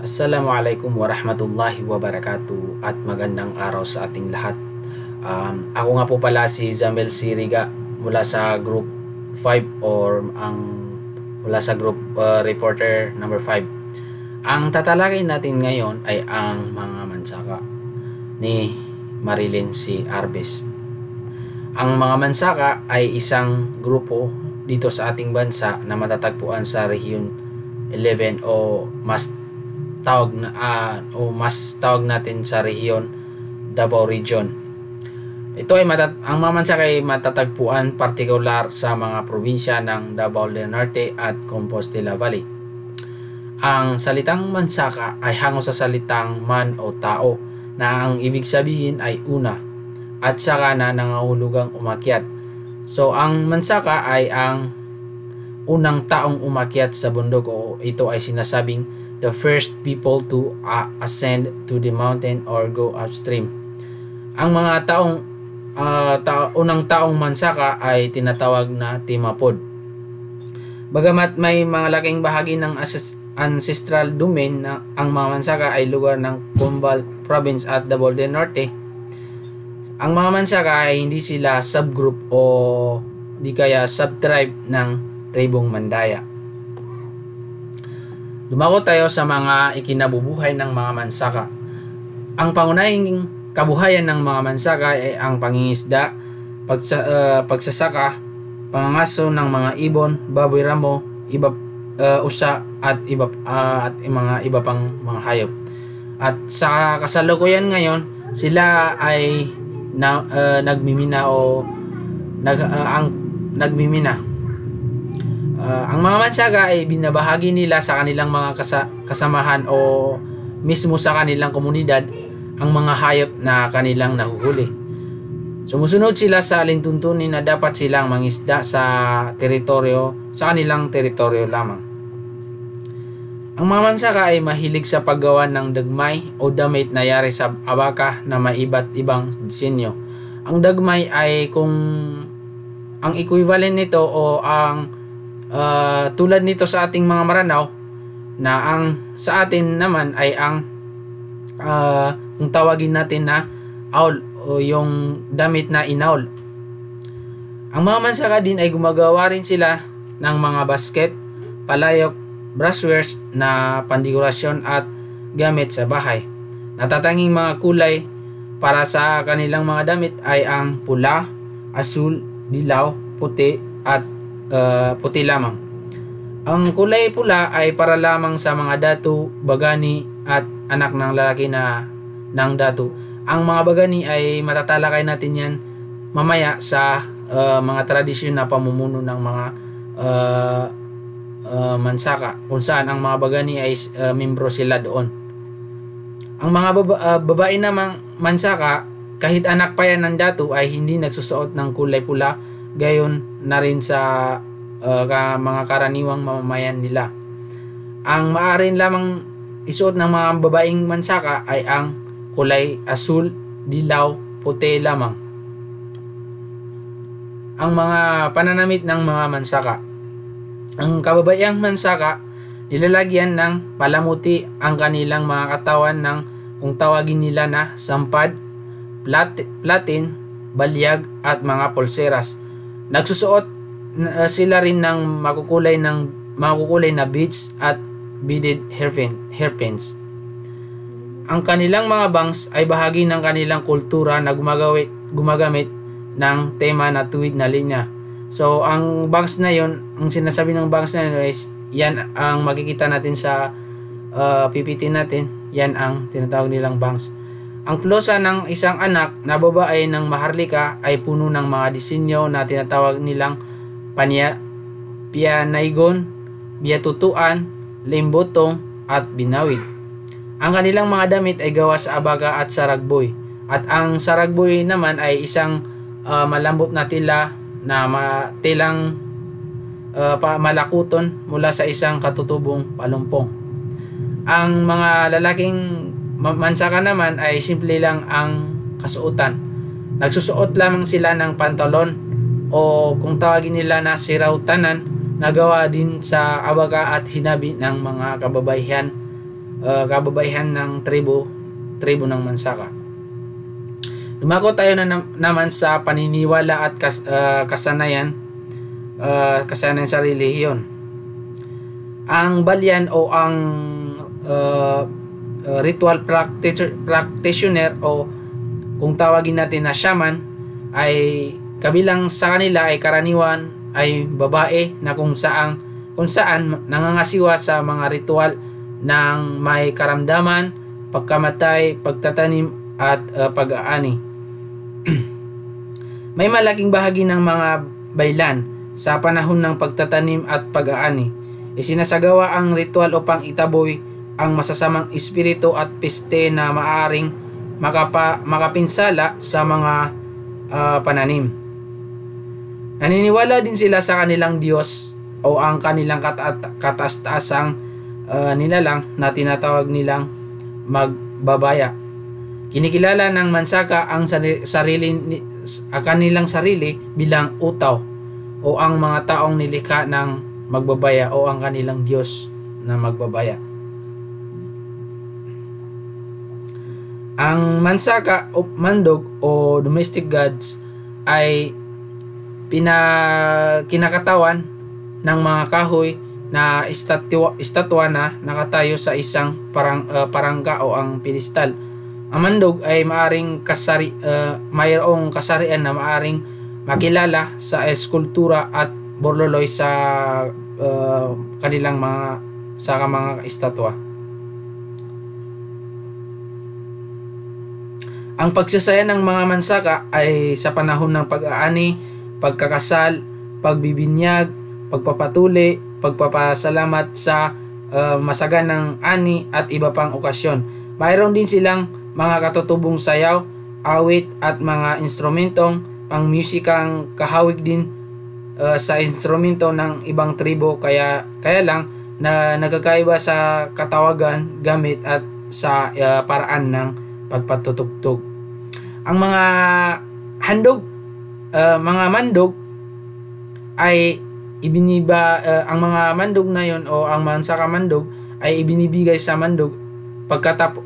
Assalamualaikum warahmatullahi wabarakatuh at magandang araw sa ating lahat. Ako nga po pala si Jamel Siriga mula sa group 5 mula sa group reporter number 5. Ang tatalakay natin ngayon ay ang mga mansaka ni Marilyn C. Arbes. Ang mga mansaka ay isang grupo dito sa ating bansa na matatagpuan sa Rehiyon 11 o mas tawag natin sa rehiyon Davao Region. Ito ay ang mga mansaka ay matatagpuan partikular sa mga probinsya ng Davao del Norte at Compostela Valley. Ang salitang mansaka ay hango sa salitang man o tao na ang ibig sabihin ay una at saka na nangahulugang umakyat. So ang mansaka ay ang unang taong umakyat sa bundok o ito ay sinasabing the first people to ascend to the mountain or go upstream. Ang mga unang taong mansaka ay tinatawag na timapod. Bagamat may mga laking bahagi ng ancestral domain na ang mga mansaka ay lugar ng Cumbal Province at Davao del Norte, ang mga mansaka ay hindi sila subgroup o di kaya subtribe ng tribong Mandaya. Dumako tayo sa mga ikinabubuhay ng mga mansaka. Ang pangunahing kabuhayan ng mga mansaka ay ang pangingisda, pagsasaka, pangangaso ng mga ibon, baboy ramo, usa at mga iba pang mga hayop. At sa kasalukuyan ngayon, sila ay nagmimina. Ang mga mansaka ay binabahagi nila sa kanilang mga kasamahan o mismo sa kanilang komunidad ang mga hayop na kanilang nahuhuli. Sumusunod sila sa alintuntunin na dapat silang mangisda sa kanilang teritoryo lamang. Ang mga mansaka ay mahilig sa paggawa ng dagmay o damit na yari sa abaka na may iba't ibang disenyo. Ang dagmay ay kung ang equivalent nito o ang tulad nito sa ating mga Maranaw na ang sa atin naman ay ang kung tawagin natin na aul o yung damit na inaul. Ang mga mansaka din ay gumagawa rin sila ng mga basket, palayok, brushwares na pandekorasyon at gamit sa bahay. Natatanging mga kulay para sa kanilang mga damit ay ang pula, asul, dilaw, puti at puti lamang. Ang kulay pula ay para lamang sa mga datu, bagani at anak ng lalaki ng datu. Ang mga bagani ay matatalakay natin yan mamaya sa mga tradisyon na pamumuno ng mga mansaka kung saan ang mga bagani ay membro sila doon. Ang mga babae namang mansaka kahit anak pa yan ng datu ay hindi nagsusuot ng kulay pula, gayon na rin sa mga karaniwang mamamayan nila. Ang maaari lamang isuot ng mga babaeng mansaka ay ang kulay asul, dilaw, puti lamang. Ang mga pananamit ng mga mansaka. Ang kababaeng mansaka, nilalagyan ng palamuti ang kanilang mga katawan ng kung tawagin nila na sampad, platin, balyag at mga pulseras. Nagsusuot sila rin ng makukulay na beads at beaded hairpins. Ang kanilang mga bangs ay bahagi ng kanilang kultura na gumagamit ng tema na tuwid na linya. So ang bangs na yon, ang sinasabi ng bangs na yun is yan ang makikita natin sa PPT natin, yan ang tinatawag nilang bangs. Ang plosa ng isang anak na babae ng maharlika ay puno ng mga disenyo na tinatawag nilang pianaygon, biyatutuan, limbotong at binawid. Ang kanilang mga damit ay gawa sa abaga at saragboy. At ang saragboy naman ay isang malambot na tila na tilang malakuton mula sa isang katutubong palumpong. Ang mga lalaking mansaka naman ay simple lang ang kasuotan. Nagsusuot lamang sila ng pantalon o kung tawagin nila na sirautanan na gawa din sa abaga at hinabi ng mga kababaihan kababaihan ng tribo ng Mansaka. Dumako tayo naman sa paniniwala at kasanayan sa relihiyon. Ang balyan o ang ritual practitioner o kung tawagin natin na shaman ay kabilang sa kanila ay karaniwan ay babae na kung saan nangangasiwa sa mga ritual ng may karamdaman, pagkamatay, pagtatanim at pag-aani. May malaking bahagi ng mga baylan sa panahon ng pagtatanim at pag-aani. Isinasagawa ang ritual upang itaboy ang masasamang espiritu at peste na maaring makapinsala sa mga pananim. Naniniwala din sila sa kanilang Diyos o ang kanilang kataas-taasang nilalang na tinatawag nilang magbabaya. Kinikilala ng Mansaka ang kanilang sarili bilang utaw o ang mga taong nilikha ng magbabaya o ang kanilang Diyos na magbabaya. Ang Mansaka o mandog o domestic gods ay kinakatawan ng mga kahoy na estatwa na nakatayo sa isang parangka o ang pedestal. Ang mandog ay mayroong kasarian na maaring makilala sa eskultura at borloloy sa kanilang mga estatwa. Ang pagsasaya ng mga Mansaka ay sa panahon ng pag-aani, pagkakasal, pagbibinyag, pagpapatuli, pagpapasalamat sa masaganang ani at iba pang okasyon. Mayroon din silang mga katutubong sayaw, awit at mga instrumentong pangmusikang kahawig din sa instrumento ng ibang tribo, kaya lang na nagkakaiba sa katawagan, gamit at sa paraan ng pagpatutugtog. Ang mga mandog ay ang mga mandog na yon o ang Mansaka mandog ay ibinibigay sa mandog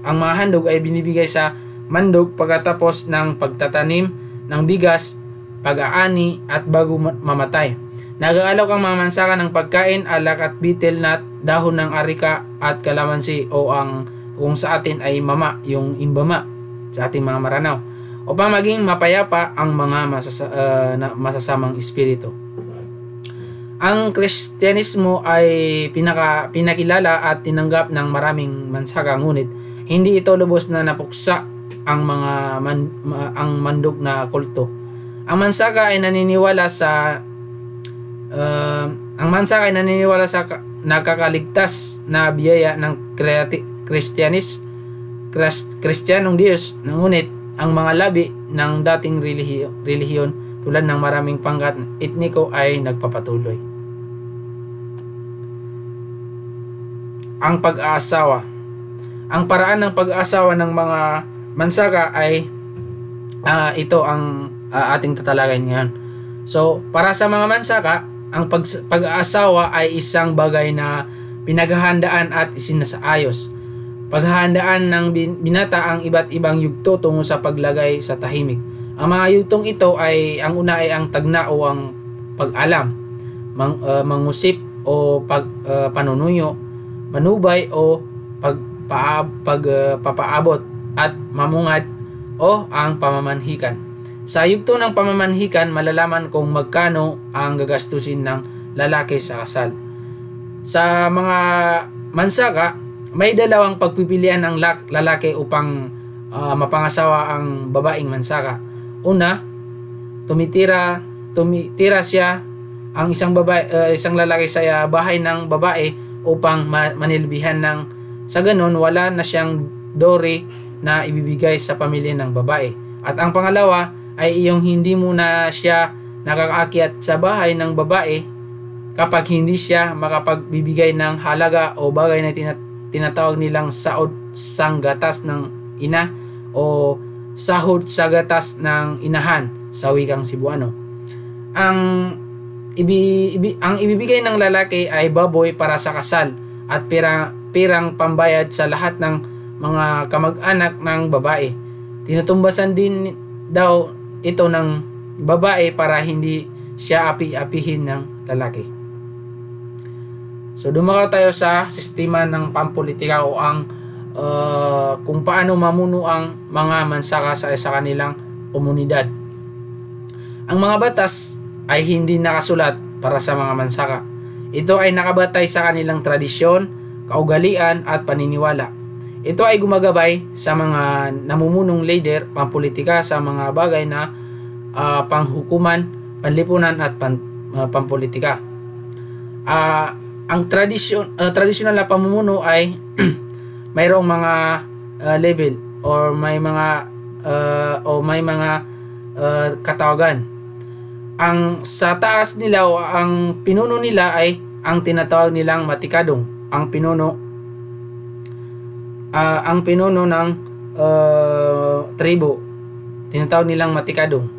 ang mga handog ay binibigay sa mandog pagkatapos ng pagtatanim ng bigas, pag-aani at bago mamatay. Nag-aalok ang mga Mansaka ng pagkain, alak at betel nut, dahon ng arika at kalamansi o ang kung sa atin ay mama, yung imbama sa ating mga Maranaw, upang maging mapayapa ang mga masasamang espiritu. Ang Kristyanismo ay pinakilala at tinanggap ng maraming Mansaka, ngunit hindi ito lubos na napuksa ang ang mandog na kulto. Ang Mansaka ay naniniwala sa nakakaligtas na biyaya ng Kristyanong Diyos, ngunit ang mga labi ng dating relihiyon tulad ng maraming pangkat etniko ay nagpapatuloy. Ang pag-aasawa. Ang paraan ng pag-aasawa ng mga Mansaka ay ito ang ating tatalakayin ngayon. So, para sa mga Mansaka, ang pag-aasawa ay isang bagay na pinaghahandaan at isinasaayos. Paghahandaan ng binata ang iba't ibang yugto tungo sa paglagay sa tahimik. Ang mga yugtong ito ay ang una ay ang tagna o ang pag-alam, mangusip o panunuyo, manubay o pagpapaabot at mamungad o ang pamamanhikan. Sa yugto ng pamamanhikan, malalaman kung magkano ang gagastusin ng lalaki sa kasal. Sa mga Mansaka, may dalawang pagpipilian ng lalaki upang mapangasawa ang babaeng Mansaka. Una, tumitira siya ang isang lalaki sa bahay ng babae upang manilbihan sa ganon wala na siyang dowry na ibibigay sa pamilya ng babae. At ang pangalawa ay iyong hindi mo na siya nakakaakyat sa bahay ng babae kapag hindi siya makapagbibigay ng halaga o bagay na tinatawag nilang saod sang gatas ng ina o sahod sa gatas ng inahan sa wikang Cebuano. Ang ibibigay ng lalaki ay baboy para sa kasal at pirang pambayad sa lahat ng mga kamag-anak ng babae. Tinutumbasan din daw ito ng babae para hindi siya api-apihin ng lalaki. So dumako tayo sa sistema ng pampolitika o ang kung paano mamuno ang mga mansaka sa kanilang komunidad. Ang mga batas ay hindi nakasulat para sa mga mansaka. Ito ay nakabatay sa kanilang tradisyon, kaugalian at paniniwala. Ito ay gumagabay sa mga namumunong leader, pampolitika sa mga bagay na panghukuman, panlipunan at pampolitika. Ang tradisyonal na pamumuno ay mayroong mga level or may mga katawagan. Ang sa taas nila o ang pinuno nila ay ang tinatawag nilang matikadong. Ang pinuno ng tribo tinatawag nilang matikadong.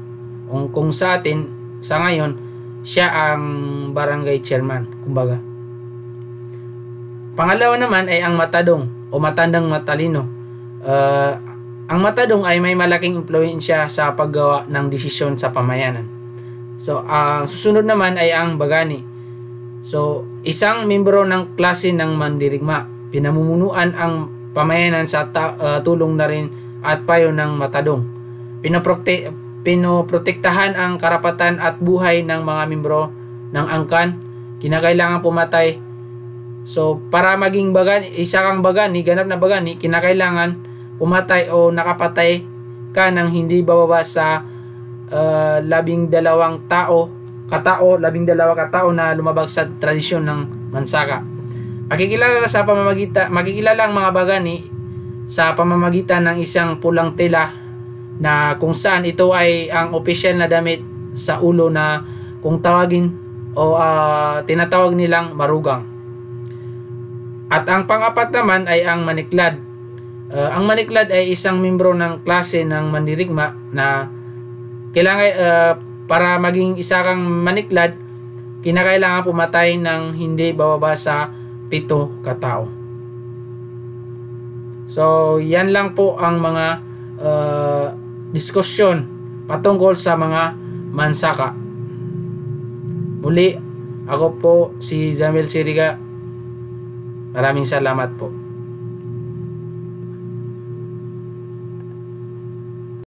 Kung sa atin sa ngayon siya ang barangay chairman, kumbaga. Pangalawa naman ay ang matadong o matandang matalino. Ang matadong ay may malaking impluwensya sa paggawa ng desisyon sa pamayanan. So, susunod naman ay ang bagani. So, isang membro ng klase ng mandirigma. Pinamumunuan ang pamayanan sa tulong na rin at payo ng matadong. Pinoprotektahan ang karapatan at buhay ng mga membro ng angkan. Kinakailangan pumatay. So, para maging bagani, isa kang bagani, ganap na bagani, kinakailangan pumatay o nakapatay ka ng hindi bababa sa 12 katao na lumabag sa tradisyon ng mansaka. Makikilala ang mga bagani sa pamamagitan ng isang pulang tela na kung saan ito ay ang opisyal na damit sa ulo na kung tawagin o tinatawag nilang marugang. At ang pang-apat naman ay ang maniklad. Ang maniklad ay isang membro ng klase ng mandirigma na kailangan para maging isa kang maniklad, kinakailangan pumatay ng hindi bababa sa 7 katao. So, yan lang po ang mga diskusyon patungkol sa mga mansaka. Muli, ako po si Jamel Siriga. Maraming salamat po.